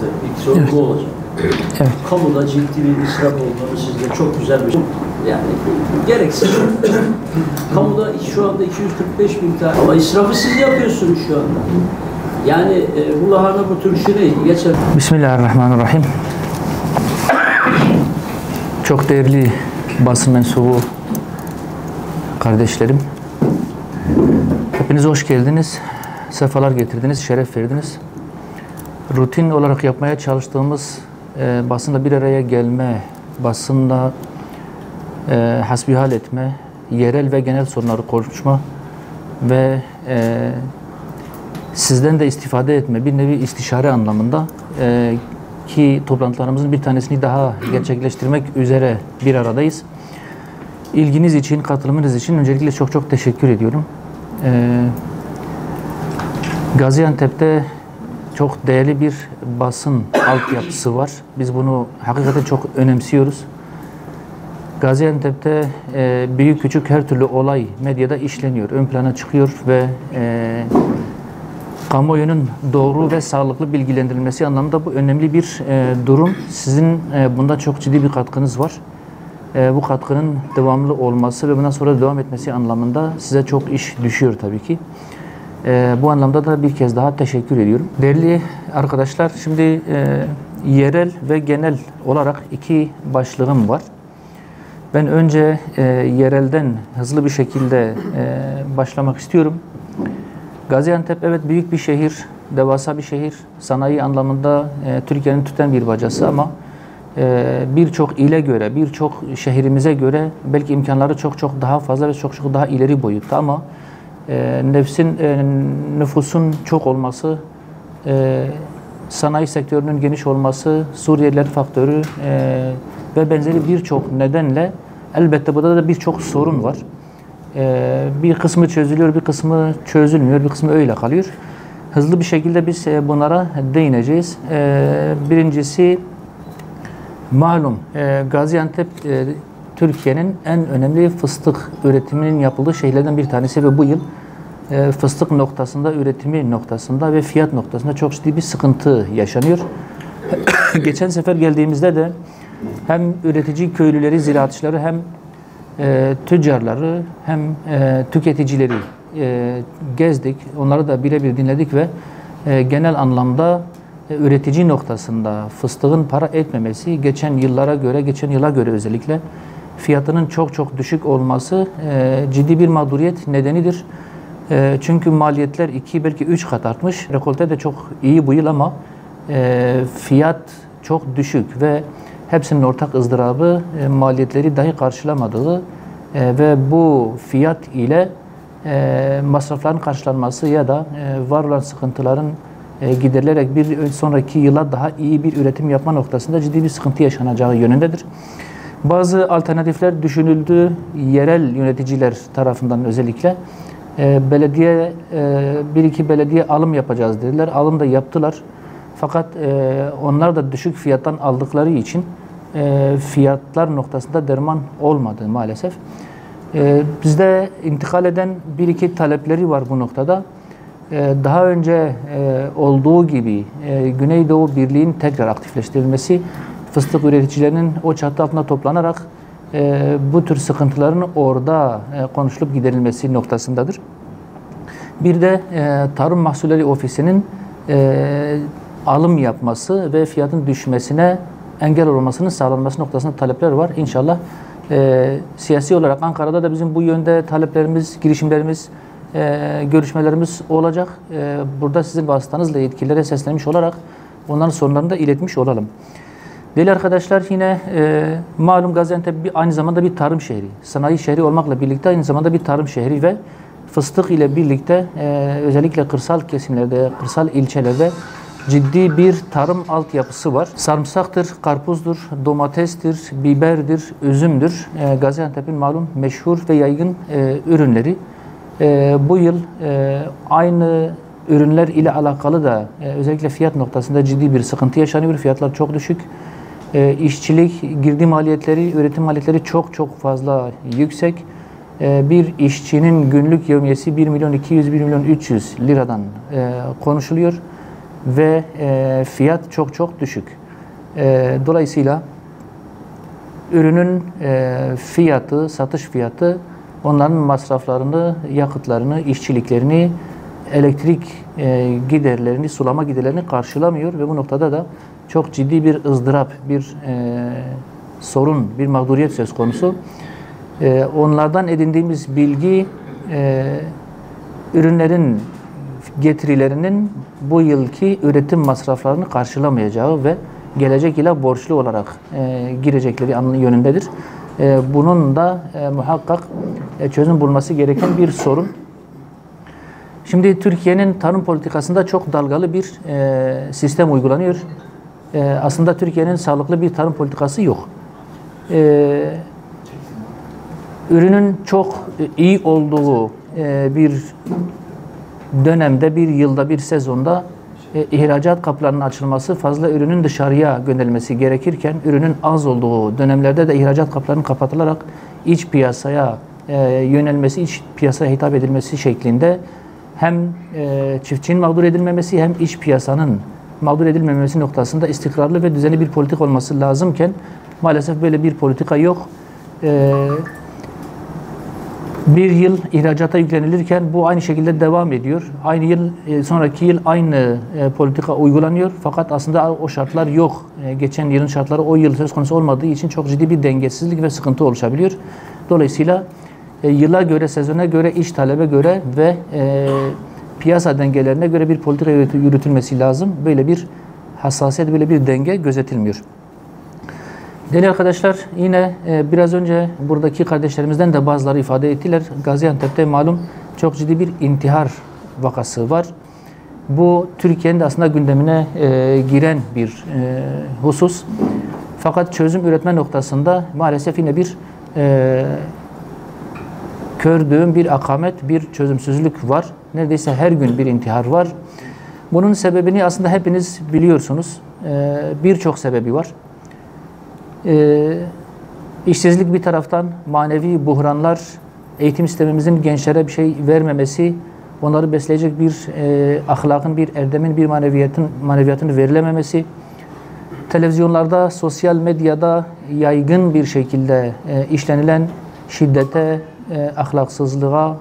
İlk soru bu olacak. Evet. Kamuda ciddi bir israf olduğunu sizde çok güzel bir yani gereksiz. Kamuda şu anda 245 bin tane ama israfı siz yapıyorsunuz şu anda. Yani bu lahana bu tür işine geçer. Bismillahirrahmanirrahim. Çok değerli basın mensubu kardeşlerim. Hepiniz hoş geldiniz. Sefalar getirdiniz, şeref verdiniz. Rutin olarak yapmaya çalıştığımız basında bir araya gelme, basında hasbihal etme, yerel ve genel sorunları konuşma ve sizden de istifade etme, bir nevi istişare anlamında ki toplantılarımızın bir tanesini daha gerçekleştirmek üzere bir aradayız. İlginiz için, katılımınız için öncelikle çok teşekkür ediyorum. Gaziantep'te çok değerli bir basın altyapısı var. Biz bunu hakikaten çok önemsiyoruz. Gaziantep'te büyük küçük her türlü olay medyada işleniyor, ön plana çıkıyor ve kamuoyunun doğru ve sağlıklı bilgilendirilmesi anlamında bu önemli bir durum. Sizin bunda çok ciddi bir katkınız var. Bu katkının devamlı olması ve bundan sonra devam etmesi anlamında size çok iş düşüyor tabii ki. Bu anlamda da bir kez daha teşekkür ediyorum. Değerli arkadaşlar, şimdi yerel ve genel olarak iki başlığım var. Ben önce yerelden hızlı bir şekilde başlamak istiyorum. Gaziantep evet büyük bir şehir, devasa bir şehir. Sanayi anlamında Türkiye'nin tüten bir bacası ama birçok ile göre, birçok şehrimize göre belki imkanları çok daha fazla ve çok daha ileri boyutta ama nüfusun çok olması, sanayi sektörünün geniş olması, Suriyeliler faktörü ve benzeri birçok nedenle elbette burada da birçok sorun var. Bir kısmı çözülüyor, bir kısmı çözülmüyor, bir kısmı öyle kalıyor. Hızlı bir şekilde biz bunlara değineceğiz. Birincisi malum Gaziantep Türkiye'nin en önemli fıstık üretiminin yapıldığı şehirlerden bir tanesi ve bu yıl fıstık noktasında, üretimi noktasında ve fiyat noktasında çok ciddi bir sıkıntı yaşanıyor. Geçen sefer geldiğimizde de hem üretici köylüleri, ziraatçıları hem tüccarları hem tüketicileri gezdik. Onları da birebir dinledik ve genel anlamda üretici noktasında fıstığın para etmemesi, geçen yıla göre özellikle fiyatının çok düşük olması ciddi bir mağduriyet nedenidir. Çünkü maliyetler 2 belki 3 kat artmış. Rekolte de çok iyi bu yıl ama fiyat çok düşük ve hepsinin ortak ızdırabı maliyetleri dahi karşılamadığı ve bu fiyat ile masrafların karşılanması ya da var olan sıkıntıların giderilerek bir sonraki yıla daha iyi bir üretim yapma noktasında ciddi bir sıkıntı yaşanacağı yönündedir. Bazı alternatifler düşünüldü yerel yöneticiler tarafından özellikle. Bir iki belediye alım yapacağız dediler. Alım da yaptılar. Fakat onlar da düşük fiyattan aldıkları için fiyatlar noktasında derman olmadı maalesef. Bizde intikal eden bir iki talepleri var bu noktada. Daha önce olduğu gibi Güneydoğu Birliği'nin tekrar aktifleştirilmesi, fıstık üreticilerinin o çatı altında toplanarak bu tür sıkıntıların orada konuşulup giderilmesi noktasındadır. Bir de Tarım Mahsulleri Ofisi'nin alım yapması ve fiyatın düşmesine engel olmasının sağlanması noktasında talepler var. İnşallah siyasi olarak Ankara'da da bizim bu yönde taleplerimiz, girişimlerimiz, görüşmelerimiz olacak. Burada sizin vasıtanızla yetkililere seslenmiş olarak onların sorunlarını da iletmiş olalım. Değerli arkadaşlar, yine malum Gaziantep aynı zamanda bir tarım şehri. Sanayi şehri olmakla birlikte aynı zamanda bir tarım şehri ve fıstık ile birlikte özellikle kırsal kesimlerde, kırsal ilçelerde ciddi bir tarım altyapısı var. Sarımsaktır, karpuzdur, domatestir, biberdir, üzümdür. Gaziantep'in malum meşhur ve yaygın ürünleri. Bu yıl aynı ürünler ile alakalı da özellikle fiyat noktasında ciddi bir sıkıntı yaşanıyor. Fiyatlar çok düşük. İşçilik, girdi maliyetleri, üretim maliyetleri çok fazla yüksek. Bir işçinin günlük yevmiyesi 1.200.000, 1.300.000 liradan konuşuluyor. ve fiyat çok çok düşük. Dolayısıyla ürünün fiyatı, satış fiyatı onların masraflarını, yakıtlarını, işçiliklerini, elektrik giderlerini, sulama giderlerini karşılamıyor ve bu noktada da çok ciddi bir ızdırap, bir sorun, bir mağduriyet söz konusu. Onlardan edindiğimiz bilgi ürünlerin getirilerinin bu yılki üretim masraflarını karşılamayacağı ve gelecek yıla borçlu olarak girecekleri yönündedir. Bunun da muhakkak çözüm bulması gereken bir sorun. Şimdi Türkiye'nin tarım politikasında çok dalgalı bir sistem uygulanıyor. Aslında Türkiye'nin sağlıklı bir tarım politikası yok. Ürünün çok iyi olduğu bir dönemde, bir yılda, bir sezonda ihracat kapılarının açılması, fazla ürünün dışarıya gönderilmesi gerekirken ürünün az olduğu dönemlerde de ihracat kapılarının kapatılarak iç piyasaya yönelmesi, iç piyasaya hitap edilmesi şeklinde hem çiftçinin mağdur edilmemesi hem iç piyasanın mağdur edilmemesi noktasında istikrarlı ve düzenli bir politika olması lazımken maalesef böyle bir politika yok. Bir yıl ihracata yüklenilirken bu aynı şekilde devam ediyor. Aynı yıl, sonraki yıl aynı politika uygulanıyor. Fakat aslında o şartlar yok. Geçen yılın şartları o yıl söz konusu olmadığı için çok ciddi bir dengesizlik ve sıkıntı oluşabiliyor. Dolayısıyla yıla göre, sezona göre, iç talebe göre ve piyasa dengelerine göre bir politika yürütülmesi lazım. Böyle bir hassasiyet, böyle bir denge gözetilmiyor. Değerli arkadaşlar, yine biraz önce buradaki kardeşlerimizden de bazıları ifade ettiler. Gaziantep'te malum çok ciddi bir intihar vakası var. Bu Türkiye'nin de aslında gündemine giren bir husus. Fakat çözüm üretme noktasında maalesef yine bir gördüğüm bir akamet, bir çözümsüzlük var. Neredeyse her gün bir intihar var. Bunun sebebini aslında hepiniz biliyorsunuz. Birçok sebebi var. İşsizlik bir taraftan, manevi buhranlar, eğitim sistemimizin gençlere bir şey vermemesi, onları besleyecek bir ahlakın, bir erdemin, bir maneviyatın verilememesi, televizyonlarda, sosyal medyada yaygın bir şekilde işlenilen şiddete, ahlaksızlığa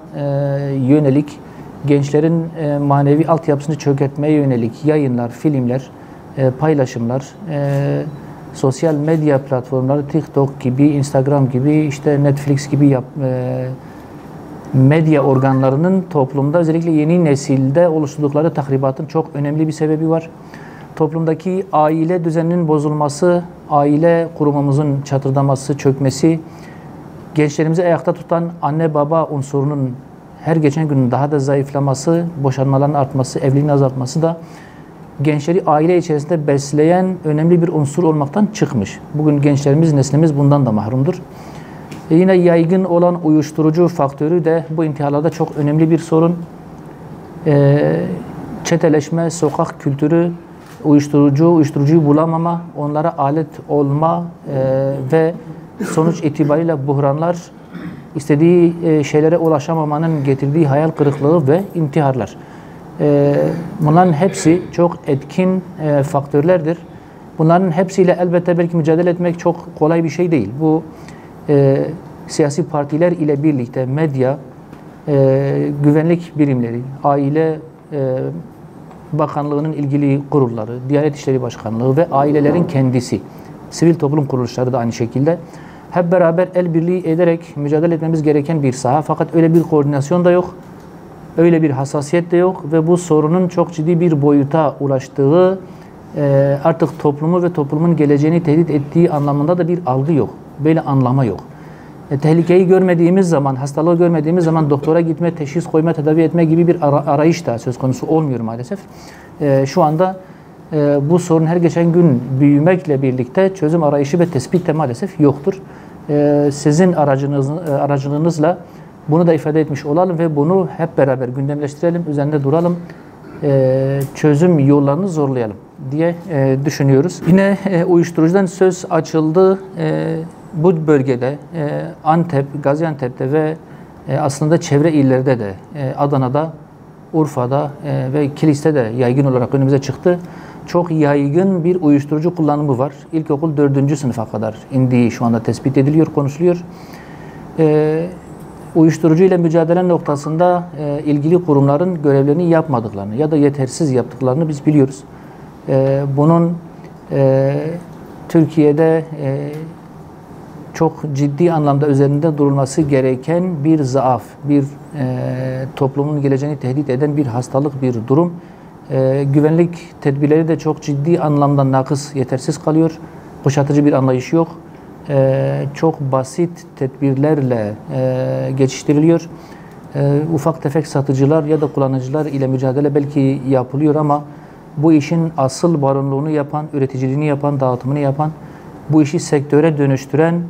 yönelik, gençlerin manevi altyapısını çökertmeye yönelik yayınlar, filmler, paylaşımlar, sosyal medya platformları, TikTok gibi, Instagram gibi, işte Netflix gibi medya organlarının toplumda özellikle yeni nesilde oluşturdukları tahribatın çok önemli bir sebebi var. Toplumdaki aile düzeninin bozulması, aile kurumumuzun çatırdaması, çökmesi, gençlerimizi ayakta tutan anne baba unsurunun her geçen gün daha da zayıflaması, boşanmaların artması, evliliğin azaltması da gençleri aile içerisinde besleyen önemli bir unsur olmaktan çıkmış. Bugün gençlerimiz, neslimiz bundan da mahrumdur. Yine yaygın olan uyuşturucu faktörü de bu intiharlarda çok önemli bir sorun. Çeteleşme, sokak kültürü, uyuşturucuyu bulamama, onlara alet olma ve sonuç itibariyle buhranlar, istediği şeylere ulaşamamanın getirdiği hayal kırıklığı ve intiharlar. Bunların hepsi çok etkin faktörlerdir. Bunların hepsiyle elbette belki mücadele etmek çok kolay bir şey değil. Bu siyasi partiler ile birlikte medya, güvenlik birimleri, aile bakanlığının ilgili kurulları, Diyanet İşleri Başkanlığı ve ailelerin kendisi, sivil toplum kuruluşları da aynı şekilde hep beraber el birliği ederek mücadele etmemiz gereken bir saha. Fakat öyle bir koordinasyon da yok. Öyle bir hassasiyet de yok ve bu sorunun çok ciddi bir boyuta ulaştığı, artık toplumu ve toplumun geleceğini tehdit ettiği anlamında da bir algı yok. Böyle anlama yok. Tehlikeyi görmediğimiz zaman, hastalığı görmediğimiz zaman doktora gitme, teşhis koyma, tedavi etme gibi bir arayış da söz konusu olmuyor maalesef. Şu anda bu sorun her geçen gün büyümekle birlikte çözüm arayışı ve tespit de maalesef yoktur. Sizin aracılığınızla bunu da ifade etmiş olalım ve bunu hep beraber gündemleştirelim, üzerinde duralım, çözüm yollarını zorlayalım diye düşünüyoruz. Yine uyuşturucudan söz açıldı. Bu bölgede Antep, Gaziantep'te ve aslında çevre illerde de Adana'da Urfa'da ve Kilis'te de yaygın olarak önümüze çıktı. Çok yaygın bir uyuşturucu kullanımı var. İlkokul 4. sınıfa kadar indiği şu anda tespit ediliyor, konuşuluyor. Uyuşturucu ile mücadele noktasında ilgili kurumların görevlerini yapmadıklarını ya da yetersiz yaptıklarını biz biliyoruz. Bunun Türkiye'de çok ciddi anlamda üzerinde durulması gereken bir zaaf, bir toplumun geleceğini tehdit eden bir hastalık, bir durum. Güvenlik tedbirleri de çok ciddi anlamda nakıs, yetersiz kalıyor. Kuşatıcı bir anlayış yok. Çok basit tedbirlerle geçiştiriliyor. Ufak tefek satıcılar ya da kullanıcılar ile mücadele belki yapılıyor ama bu işin asıl barınlığını yapan, üreticiliğini yapan, dağıtımını yapan, bu işi sektöre dönüştüren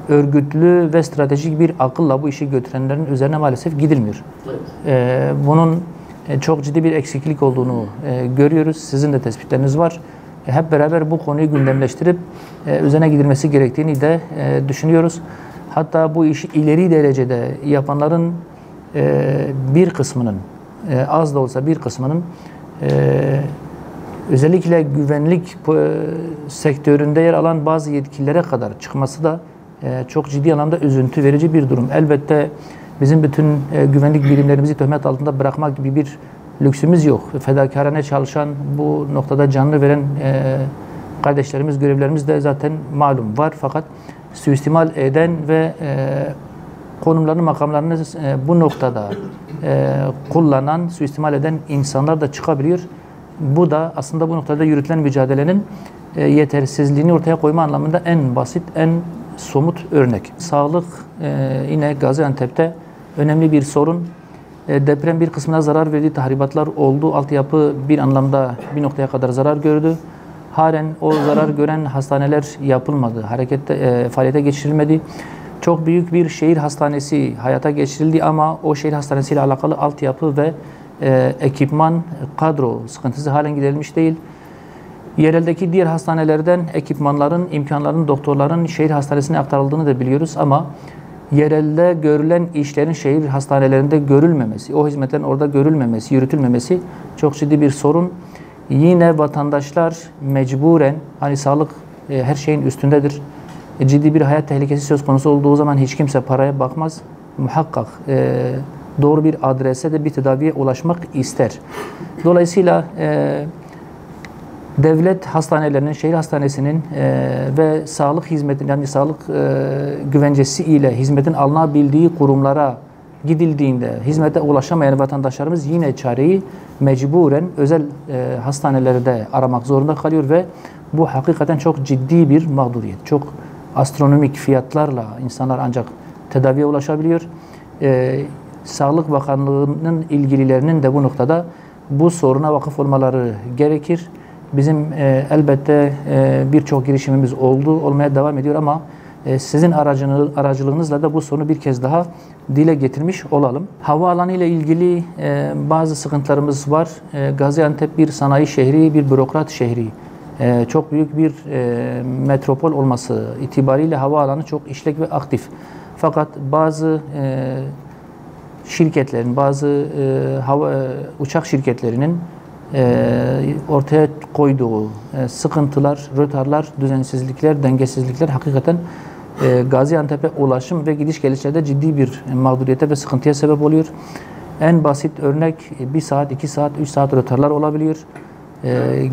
örgütlü ve stratejik bir akılla bu işi götürenlerin üzerine maalesef gidilmiyor. Evet. Bunun çok ciddi bir eksiklik olduğunu görüyoruz. Sizin de tespitleriniz var. Hep beraber bu konuyu gündemleştirip üzerine gidilmesi gerektiğini de düşünüyoruz. Hatta bu işi ileri derecede yapanların bir kısmının, az da olsa bir kısmının özellikle güvenlik sektöründe yer alan bazı yetkililere kadar çıkması da çok ciddi anlamda üzüntü verici bir durum. Elbette bizim bütün güvenlik birimlerimizi töhmet altında bırakmak gibi bir lüksümüz yok. Fedakarane çalışan, bu noktada canını veren kardeşlerimiz, görevlerimiz de zaten malum var. Fakat suistimal eden ve konumlarını, makamlarını bu noktada kullanan, suistimal eden insanlar da çıkabiliyor. Bu da aslında bu noktada yürütülen mücadelenin yetersizliğini ortaya koyma anlamında en basit, en somut örnek. Sağlık yine Gaziantep'te önemli bir sorun. Deprem bir kısmına zarar verdi, tahribatlar oldu. Altyapı bir anlamda bir noktaya kadar zarar gördü. Halen o zarar gören hastaneler yapılmadı, faaliyete geçirilmedi. Çok büyük bir şehir hastanesi hayata geçirildi ama o şehir hastanesiyle alakalı altyapı ve ekipman, kadro sıkıntısı halen giderilmiş değil. Yereldeki diğer hastanelerden ekipmanların, imkanların, doktorların şehir hastanesine aktarıldığını da biliyoruz ama yerelde görülen işlerin şehir hastanelerinde görülmemesi, o hizmetlerin orada görülmemesi, yürütülmemesi çok ciddi bir sorun. Yine vatandaşlar mecburen, hani sağlık her şeyin üstündedir. Ciddi bir hayat tehlikesi söz konusu olduğu zaman hiç kimse paraya bakmaz. Muhakkak doğru bir adrese de bir tedaviye ulaşmak ister. Dolayısıyla devlet hastanelerinin, şehir hastanesinin ve sağlık hizmetinin, yani sağlık güvencesi ile hizmetin alınabildiği kurumlara gidildiğinde hizmete ulaşamayan vatandaşlarımız yine çareyi mecburen özel hastanelerde aramak zorunda kalıyor ve bu hakikaten çok ciddi bir mağduriyet. Çok astronomik fiyatlarla insanlar ancak tedaviye ulaşabiliyor. Sağlık Bakanlığı'nın ilgililerinin de bu noktada bu soruna vakıf olmaları gerekir. Bizim elbette birçok girişimimiz oldu, olmaya devam ediyor ama sizin aracılığınızla da bu sorunu bir kez daha dile getirmiş olalım. Havaalanı ile ilgili bazı sıkıntılarımız var. Gaziantep bir sanayi şehri, bir bürokrat şehri. Çok büyük bir metropol olması itibariyle havaalanı çok işlek ve aktif. Fakat bazı şirketlerin, bazı uçak şirketlerinin ortaya koyduğu sıkıntılar, rötarlar, düzensizlikler, dengesizlikler hakikaten Gaziantep'e ulaşım ve gidiş gelişlerde ciddi bir mağduriyete ve sıkıntıya sebep oluyor. En basit örnek 1 saat, 2 saat, 3 saat rötarlar olabiliyor.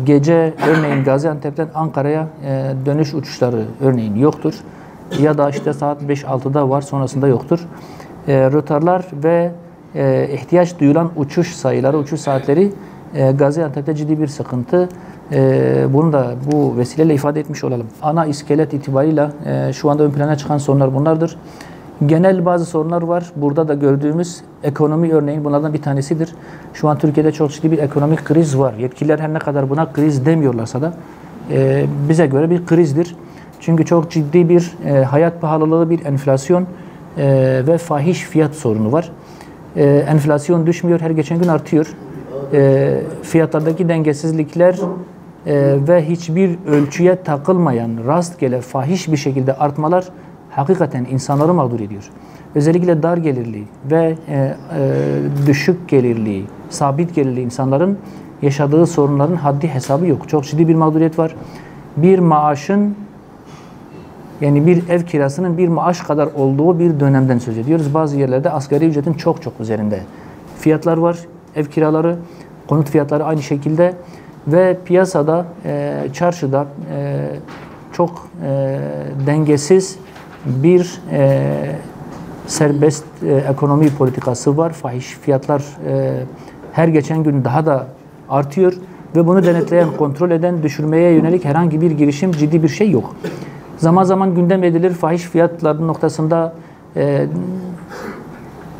Gece örneğin Gaziantep'ten Ankara'ya dönüş uçuşları örneğin yoktur. Ya da işte saat 5-6'da var, sonrasında yoktur. Rötarlar ve ihtiyaç duyulan uçuş sayıları, uçuş saatleri Gaziantep'te ciddi bir sıkıntı. Bunu da bu vesileyle ifade etmiş olalım. Ana iskelet itibariyle şu anda ön plana çıkan sorunlar bunlardır. Genel bazı sorunlar var. Burada da gördüğümüz ekonomi örneğin bunlardan bir tanesidir. Şu an Türkiye'de çok ciddi bir ekonomik kriz var. Yetkililer her ne kadar buna kriz demiyorlarsa da bize göre bir krizdir. Çünkü çok ciddi bir hayat pahalılığı, bir enflasyon ve fahiş fiyat sorunu var. Enflasyon düşmüyor, her geçen gün artıyor. Fiyatlardaki dengesizlikler ve hiçbir ölçüye takılmayan rastgele fahiş bir şekilde artmalar hakikaten insanları mağdur ediyor. Özellikle dar gelirli ve düşük gelirli, sabit gelirli insanların yaşadığı sorunların haddi hesabı yok. Çok ciddi bir mağduriyet var. Bir maaşın, yani bir ev kirasının bir maaş kadar olduğu bir dönemden söz ediyoruz. Bazı yerlerde asgari ücretin çok çok üzerinde fiyatlar var. Ev kiraları, konut fiyatları aynı şekilde ve piyasada, çarşıda çok dengesiz bir serbest ekonomi politikası var. Fahiş fiyatlar her geçen gün daha da artıyor ve bunu denetleyen, kontrol eden, düşürmeye yönelik herhangi bir girişim, ciddi bir şey yok. Zaman zaman gündem edilir, fahiş fiyatların noktasında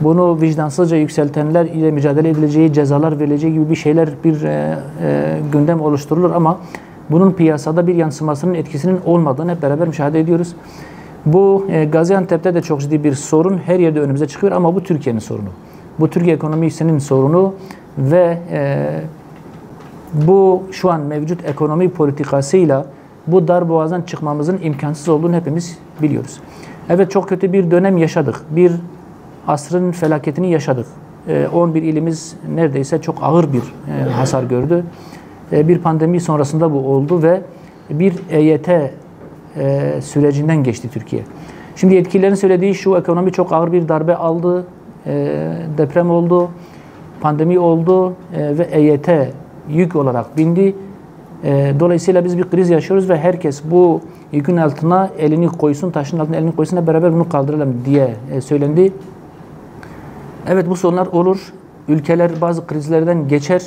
bunu vicdansızca yükseltenler ile mücadele edileceği, cezalar verileceği gibi bir şeyler, bir gündem oluşturulur ama bunun piyasada bir yansımasının, etkisinin olmadığını hep beraber müşahede ediyoruz. Bu Gaziantep'te de çok ciddi bir sorun, her yerde önümüze çıkıyor ama bu Türkiye'nin sorunu. Bu Türkiye ekonomisinin sorunu ve bu şu an mevcut ekonomi politikasıyla bu darboğazdan çıkmamızın imkansız olduğunu hepimiz biliyoruz. Evet, çok kötü bir dönem yaşadık. Bir asrın felaketini yaşadık. 11 ilimiz neredeyse çok ağır bir hasar gördü. Bir pandemi sonrasında bu oldu ve bir EYT sürecinden geçti Türkiye. Şimdi yetkililerin söylediği şu: ekonomi çok ağır bir darbe aldı, deprem oldu, pandemi oldu ve EYT yük olarak bindi. Dolayısıyla biz bir kriz yaşıyoruz ve herkes bu yükün altına elini koysun, taşın altına elini koysun, hep beraber bunu kaldıralım diye söylendi. Evet, bu sorunlar olur. Ülkeler bazı krizlerden geçer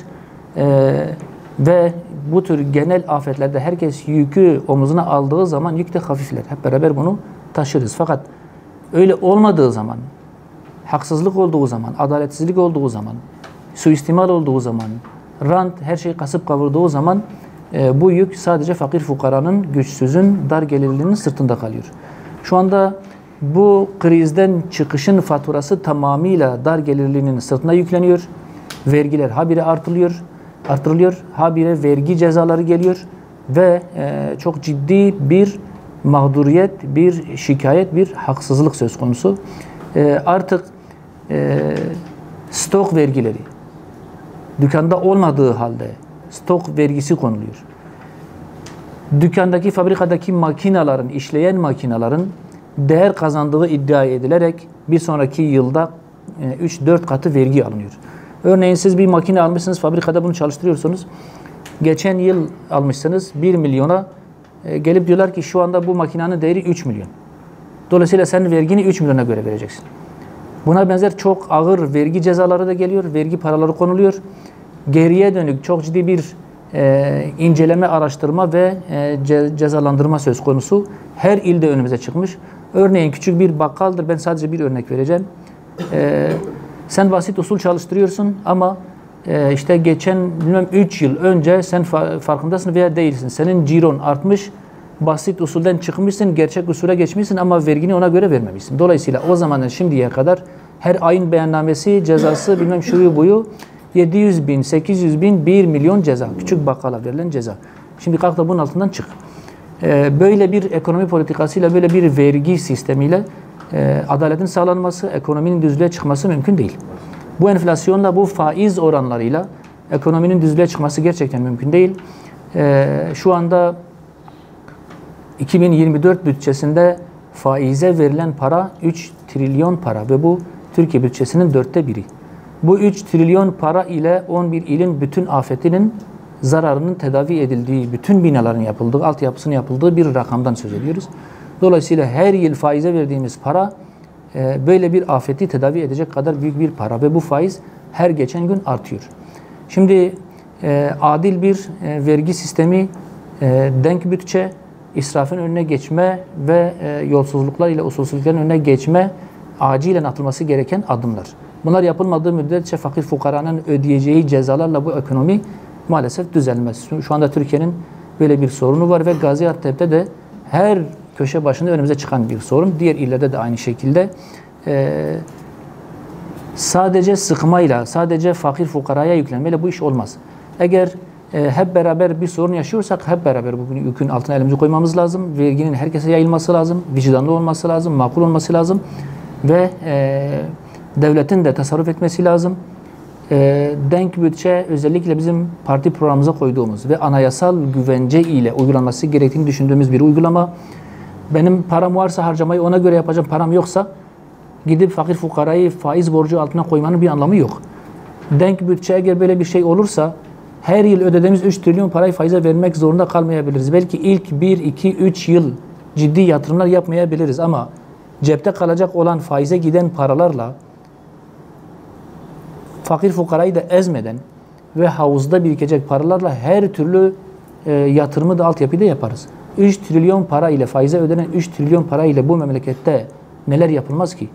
ve bu tür genel afetlerde herkes yükü omuzuna aldığı zaman yük de hafifler. Hep beraber bunu taşırız. Fakat öyle olmadığı zaman, haksızlık olduğu zaman, adaletsizlik olduğu zaman, suistimal olduğu zaman, rant her şeyi kasıp kavurduğu zaman bu yük sadece fakir fukaranın, güçsüzün, dar gelirlinin sırtında kalıyor. Şu anda bu krizden çıkışın faturası tamamıyla dar gelirlinin sırtına yükleniyor. Vergiler habire artırılıyor, habire vergi cezaları geliyor ve çok ciddi bir mağduriyet, bir şikayet, bir haksızlık söz konusu. Artık stok vergileri, dükkanda olmadığı halde stok vergisi konuluyor. Dükkandaki, fabrikadaki makinaların, işleyen makinaların değer kazandığı iddia edilerek bir sonraki yılda 3-4 katı vergi alınıyor. Örneğin siz bir makine almışsınız, fabrikada bunu çalıştırıyorsunuz. Geçen yıl almışsınız 1 milyona, gelip diyorlar ki şu anda bu makinenin değeri 3 milyon. Dolayısıyla sen vergini 3 milyona göre vereceksin. Buna benzer çok ağır vergi cezaları da geliyor, vergi paraları konuluyor. Geriye dönük çok ciddi bir inceleme, araştırma ve cezalandırma söz konusu. Her ilde önümüze çıkmış. Örneğin küçük bir bakkaldır, ben sadece bir örnek vereceğim. Sen basit usul çalıştırıyorsun ama işte geçen 3 yıl önce sen farkındasın veya değilsin. Senin ciron artmış, basit usulden çıkmışsın, gerçek usule geçmişsin ama vergini ona göre vermemişsin. Dolayısıyla o zamandan şimdiye kadar her ayın beyannamesi, cezası, bilmem şuyu buyu 700 bin, 800 bin, 1 milyon ceza. Küçük bakkala verilen ceza. Şimdi kalk da bunun altından çık. Böyle bir ekonomi politikasıyla, böyle bir vergi sistemiyle adaletin sağlanması, ekonominin düzlüğe çıkması mümkün değil. Bu enflasyonla, bu faiz oranlarıyla ekonominin düzlüğe çıkması gerçekten mümkün değil. Şu anda 2024 bütçesinde faize verilen para 3 trilyon para ve bu Türkiye bütçesinin 1/4. Bu 3 trilyon para ile 11 ilin bütün afetinin zararının tedavi edildiği, bütün binaların yapıldığı, altyapısının yapıldığı bir rakamdan söz ediyoruz. Dolayısıyla her yıl faize verdiğimiz para böyle bir afeti tedavi edecek kadar büyük bir para ve bu faiz her geçen gün artıyor. Şimdi adil bir vergi sistemi, denk bütçe, israfın önüne geçme ve yolsuzluklar ile usulsüzlüklerin önüne geçme acilen atılması gereken adımlar. Bunlar yapılmadığı müddetçe fakir fukaranın ödeyeceği cezalarla bu ekonomi maalesef düzelmez. Şu anda Türkiye'nin böyle bir sorunu var ve Gaziantep'te de her köşe başında önümüze çıkan bir sorun. Diğer illerde de aynı şekilde. Sadece sıkmayla, sadece fakir fukaraya yüklenmeyle bu iş olmaz. Eğer hep beraber bir sorun yaşıyorsak hep beraber bu yükün altına elimizi koymamız lazım. Verginin herkese yayılması lazım, vicdanlı olması lazım, makul olması lazım ve devletin de tasarruf etmesi lazım. Denk bütçe özellikle bizim parti programımıza koyduğumuz ve anayasal güvence ile uygulanması gerektiğini düşündüğümüz bir uygulama. Benim param varsa harcamayı ona göre yapacağım, param yoksa gidip fakir fukarayı faiz borcu altına koymanın bir anlamı yok. Denk bütçe eğer böyle bir şey olursa her yıl ödediğimiz 3 trilyon parayı faize vermek zorunda kalmayabiliriz. Belki ilk 1, 2, 3 yıl ciddi yatırımlar yapmayabiliriz ama cepte kalacak olan faize giden paralarla fakir fukarayı da ezmeden ve havuzda birikecek paralarla her türlü yatırımı da altyapıda yaparız. 3 trilyon para ile faize ödenen 3 trilyon para ile bu memlekette neler yapılmaz ki?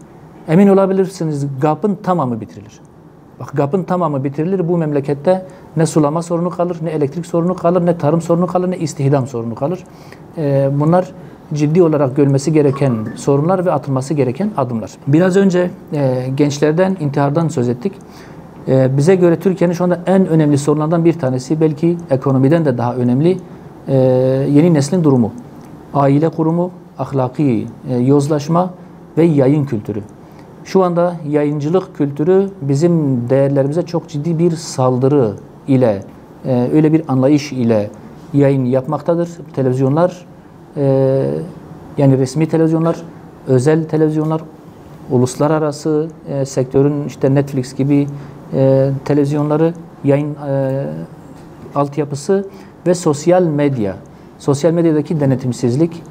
Emin olabilirsiniz GAP'ın tamamı bitirilir. Bak GAP'ın tamamı bitirilir. Bu memlekette ne sulama sorunu kalır, ne elektrik sorunu kalır, ne tarım sorunu kalır, ne istihdam sorunu kalır. Bunlar ciddi olarak görülmesi gereken sorunlar ve atılması gereken adımlar. Biraz önce gençlerden, intihardan söz ettik. Bize göre Türkiye'nin şu anda en önemli sorunlardan bir tanesi, belki ekonomiden de daha önemli, yeni neslin durumu. Aile kurumu, ahlaki yozlaşma ve yayın kültürü. Şu anda yayıncılık kültürü bizim değerlerimize çok ciddi bir saldırı ile, öyle bir anlayış ile yayın yapmaktadır. Televizyonlar, yani resmi televizyonlar, özel televizyonlar, uluslararası sektörün işte Netflix gibi televizyonları, yayın altyapısı ve sosyal medya. Sosyal medyadaki denetimsizlik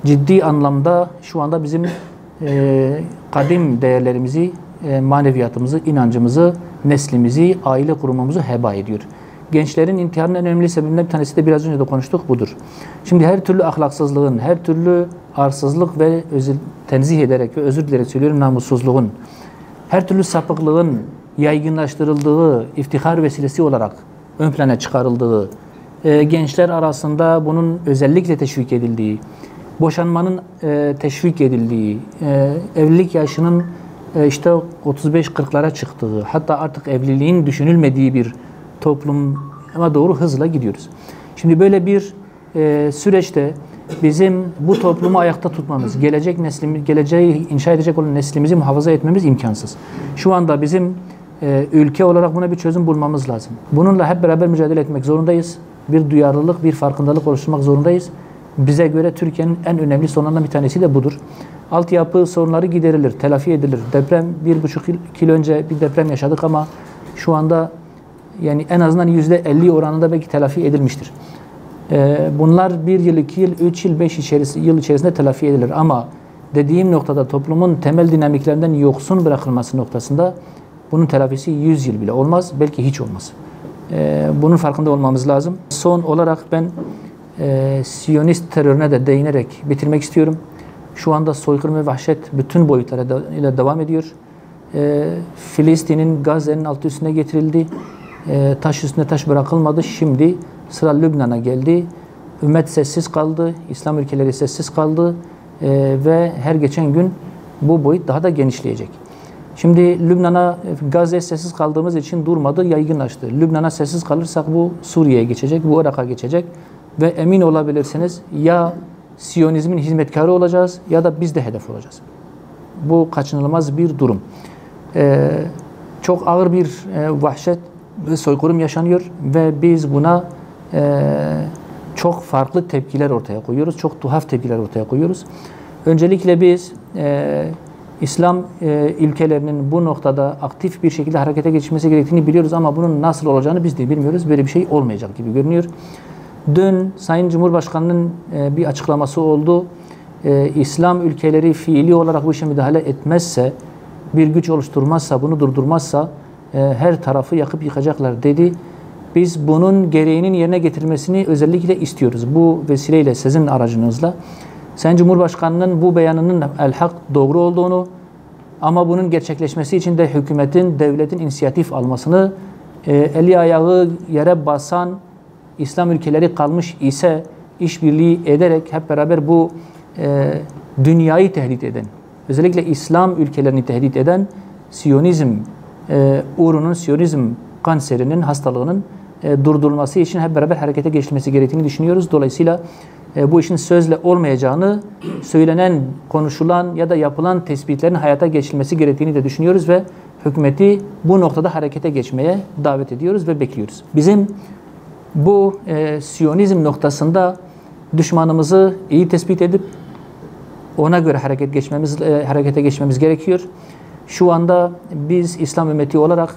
ciddi anlamda şu anda bizim kadim değerlerimizi, maneviyatımızı, inancımızı, neslimizi, aile kurumumuzu heba ediyor. Gençlerin intiharının en önemli sebeplerinden bir tanesi de biraz önce de konuştuk budur. Şimdi her türlü ahlaksızlığın, her türlü arsızlık ve tenzih ederek ve özür dileyerek söylüyorum namussuzluğun, her türlü sapıklığın yaygınlaştırıldığı, iftihar vesilesi olarak ön plana çıkarıldığı, gençler arasında bunun özellikle teşvik edildiği, boşanmanın teşvik edildiği, evlilik yaşının işte 35-40'lara çıktığı, hatta artık evliliğin düşünülmediği bir topluma doğru hızla gidiyoruz. Şimdi böyle bir süreçte bizim bu toplumu ayakta tutmamız, geleceği inşa edecek olan neslimizi muhafaza etmemiz imkansız. Şu anda bizim ülke olarak buna bir çözüm bulmamız lazım. Bununla hep beraber mücadele etmek zorundayız. Bir duyarlılık, bir farkındalık oluşturmak zorundayız. Bize göre Türkiye'nin en önemli sorunlarından bir tanesi de budur. Altyapı sorunları giderilir, telafi edilir. Deprem, 1,5 yıl önce bir deprem yaşadık ama şu anda yani en azından %50 oranında belki telafi edilmiştir. Bunlar 1 yıl, 2 yıl, 3 yıl, 5 yıl içerisinde telafi edilir. Ama dediğim noktada toplumun temel dinamiklerinden yoksun bırakılması noktasında bunun telafisi 100 yıl bile olmaz, belki hiç olmaz. Bunun farkında olmamız lazım. Son olarak ben Siyonist terörüne de değinerek bitirmek istiyorum. Şu anda soykırım ve vahşet bütün boyutlarıyla devam ediyor. Filistin'in Gazze'nin altı üstüne getirildi. Taş üstüne taş bırakılmadı. Şimdi sıra Lübnan'a geldi. Ümmet sessiz kaldı. İslam ülkeleri sessiz kaldı. Ve her geçen gün bu boyut daha da genişleyecek. Şimdi Lübnan'a, Gazze'ye sessiz kaldığımız için durmadı, yaygınlaştı. Lübnan'a sessiz kalırsak bu Suriye'ye geçecek, bu Irak'a geçecek. Ve emin olabilirsiniz ya Siyonizmin hizmetkarı olacağız ya da biz de hedef olacağız. Bu kaçınılmaz bir durum. Çok ağır bir vahşet ve soykırım yaşanıyor ve biz buna çok farklı tepkiler ortaya koyuyoruz. Çok tuhaf tepkiler ortaya koyuyoruz. Öncelikle biz İslam ülkelerinin bu noktada aktif bir şekilde harekete geçmesi gerektiğini biliyoruz ama bunun nasıl olacağını biz de bilmiyoruz. Böyle bir şey olmayacak gibi görünüyor. Dün Sayın Cumhurbaşkanı'nın bir açıklaması oldu. İslam ülkeleri fiili olarak bu işe müdahale etmezse, bir güç oluşturmazsa, bunu durdurmazsa her tarafı yakıp yıkacaklar dedi. Biz bunun gereğinin yerine getirilmesini özellikle istiyoruz. Bu vesileyle sizin aracınızla Sayın Cumhurbaşkanı'nın bu beyanının el-hak doğru olduğunu ama bunun gerçekleşmesi için de hükümetin, devletin inisiyatif almasını, eli ayağı yere basan İslam ülkeleri kalmış ise işbirliği ederek hep beraber bu dünyayı tehdit eden, özellikle İslam ülkelerini tehdit eden Siyonizm uğrunun, Siyonizm kanserinin, hastalığının durdurulması için hep beraber harekete geçilmesi gerektiğini düşünüyoruz. Dolayısıyla bu işin sözle olmayacağını, söylenen, konuşulan ya da yapılan tespitlerin hayata geçirilmesi gerektiğini de düşünüyoruz ve hükümeti bu noktada harekete geçmeye davet ediyoruz ve bekliyoruz. Bizim bu Siyonizm noktasında düşmanımızı iyi tespit edip ona göre harekete geçmemiz gerekiyor. Şu anda biz İslam ümmeti olarak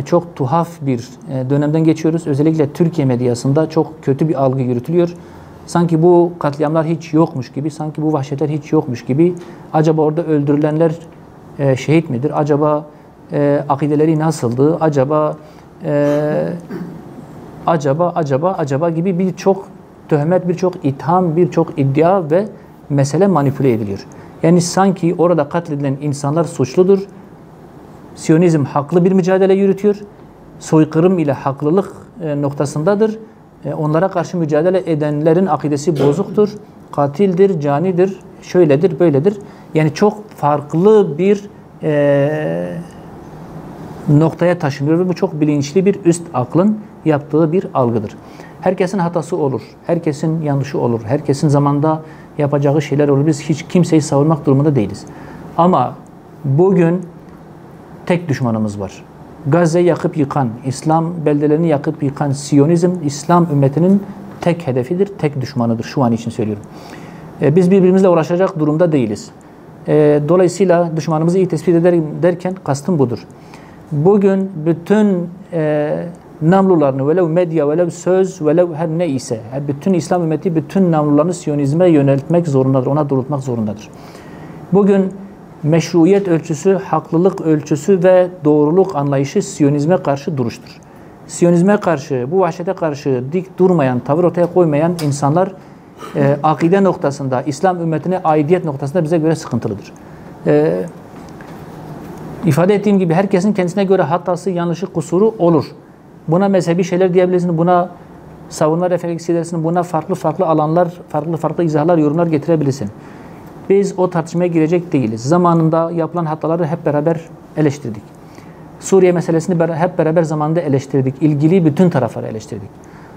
çok tuhaf bir dönemden geçiyoruz. Özellikle Türkiye medyasında çok kötü bir algı yürütülüyor. Sanki bu katliamlar hiç yokmuş gibi, sanki bu vahşetler hiç yokmuş gibi. Acaba orada öldürülenler şehit midir? Acaba akideleri nasıldı? Acaba gibi birçok töhmet, birçok itham, birçok iddia ve mesele manipüle ediliyor. Yani sanki orada katledilen insanlar suçludur. Siyonizm haklı bir mücadele yürütüyor. Soykırım ile haklılık noktasındadır. Onlara karşı mücadele edenlerin akidesi bozuktur. Katildir, canidir, şöyledir, böyledir. Yani çok farklı bir noktaya taşınıyor ve bu çok bilinçli bir üst aklın yaptığı bir algıdır. Herkesin hatası olur, herkesin yanlışı olur, herkesin zamanda yapacağı şeyler olur. Biz hiç kimseyi savunmak durumunda değiliz. Ama bugün tek düşmanımız var. Gazze'yi yakıp yıkan, İslam beldelerini yakıp yıkan Siyonizm, İslam ümmetinin tek hedefidir, tek düşmanıdır. Şu an için söylüyorum. Biz birbirimizle uğraşacak durumda değiliz. Dolayısıyla düşmanımızı iyi tespit ederim derken kastım budur. Bugün bütün namlularını, velev medya, velev söz, velev her ne ise, bütün İslam ümmeti bütün namlularını Siyonizme yöneltmek zorundadır, ona doğrultmak zorundadır. Bugün meşruiyet ölçüsü, haklılık ölçüsü ve doğruluk anlayışı Siyonizme karşı duruştur. Siyonizme karşı, bu vahşete karşı dik durmayan, tavır ortaya koymayan insanlar akide noktasında, İslam ümmetine aidiyet noktasında bize göre sıkıntılıdır. İfade ettiğim gibi herkesin kendisine göre hatası, yanlışı, kusuru olur. Buna mezhebi şeyler diyebilirsin, buna savunma refleksi edersin, buna farklı alanlar, farklı izahlar, yorumlar getirebilirsin. Biz o tartışmaya girecek değiliz. Zamanında yapılan hataları hep beraber eleştirdik. Suriye meselesini hep beraber zamanında eleştirdik. İlgili bütün tarafları eleştirdik.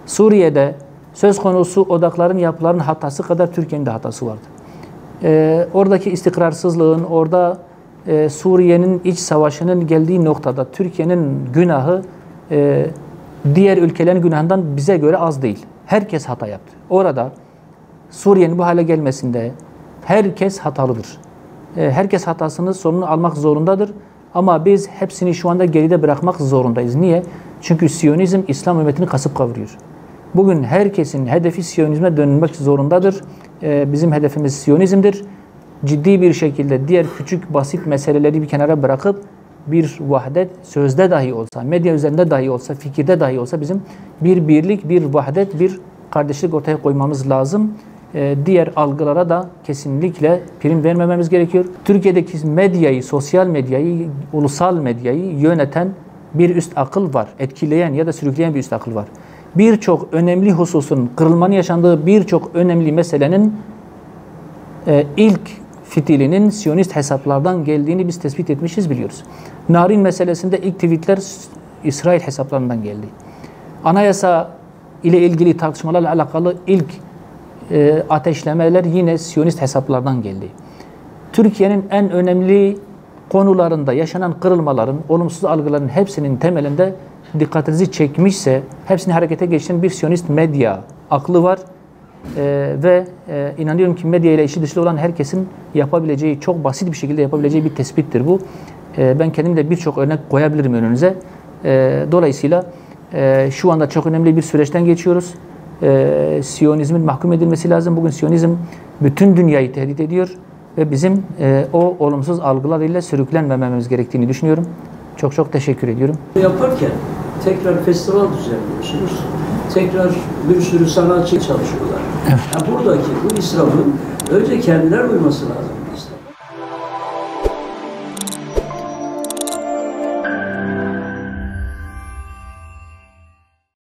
Suriye'de söz konusu odakların, yapıların hatası kadar Türkiye'nin de hatası vardı. Oradaki istikrarsızlığın, orada Suriye'nin iç savaşının geldiği noktada Türkiye'nin günahı diğer ülkelerin günahından bize göre az değil. Herkes hata yaptı. Orada Suriye'nin bu hale gelmesinde herkes hatalıdır. Herkes hatasının sorumluluğunu almak zorundadır. Ama biz hepsini şu anda geride bırakmak zorundayız. Niye? Çünkü Siyonizm İslam ümmetini kasıp kavuruyor. Bugün herkesin hedefi Siyonizme dönülmek zorundadır. Bizim hedefimiz Siyonizmdir. Ciddi bir şekilde diğer küçük basit meseleleri bir kenara bırakıp bir vahdet, sözde dahi olsa, medya üzerinde dahi olsa, fikirde dahi olsa bizim bir birlik, bir vahdet, bir kardeşlik ortaya koymamız lazım. Diğer algılara da kesinlikle prim vermememiz gerekiyor. Türkiye'deki medyayı, sosyal medyayı, ulusal medyayı yöneten bir üst akıl var. Etkileyen ya da sürükleyen bir üst akıl var. Birçok önemli hususun, kırılmanın yaşandığı birçok önemli meselenin ilk fitilinin Siyonist hesaplardan geldiğini biz tespit etmişiz, biliyoruz. Narin meselesinde ilk tweetler İsrail hesaplarından geldi. Anayasa ile ilgili tartışmalarla alakalı ilk ateşlemeler yine Siyonist hesaplardan geldi. Türkiye'nin en önemli konularında yaşanan kırılmaların, olumsuz algıların hepsinin temelinde dikkatinizi çekmişse hepsini harekete geçiren bir Siyonist medya aklı var. Ve inanıyorum ki medya ile işi dışlı olan herkesin yapabileceği, çok basit bir şekilde yapabileceği bir tespittir bu. Ben kendim de birçok örnek koyabilirim önünüze. Dolayısıyla şu anda çok önemli bir süreçten geçiyoruz. Siyonizmin mahkum edilmesi lazım. Bugün Siyonizm bütün dünyayı tehdit ediyor ve bizim o olumsuz algılar ile sürüklenmememiz gerektiğini düşünüyorum. Çok teşekkür ediyorum. Yaparken tekrar festival düzenliyorsunuz. Tekrar bir sürü sanatçı çalışıyorlar. Evet. Yani buradaki bu israfın önce kendiler duyması lazım.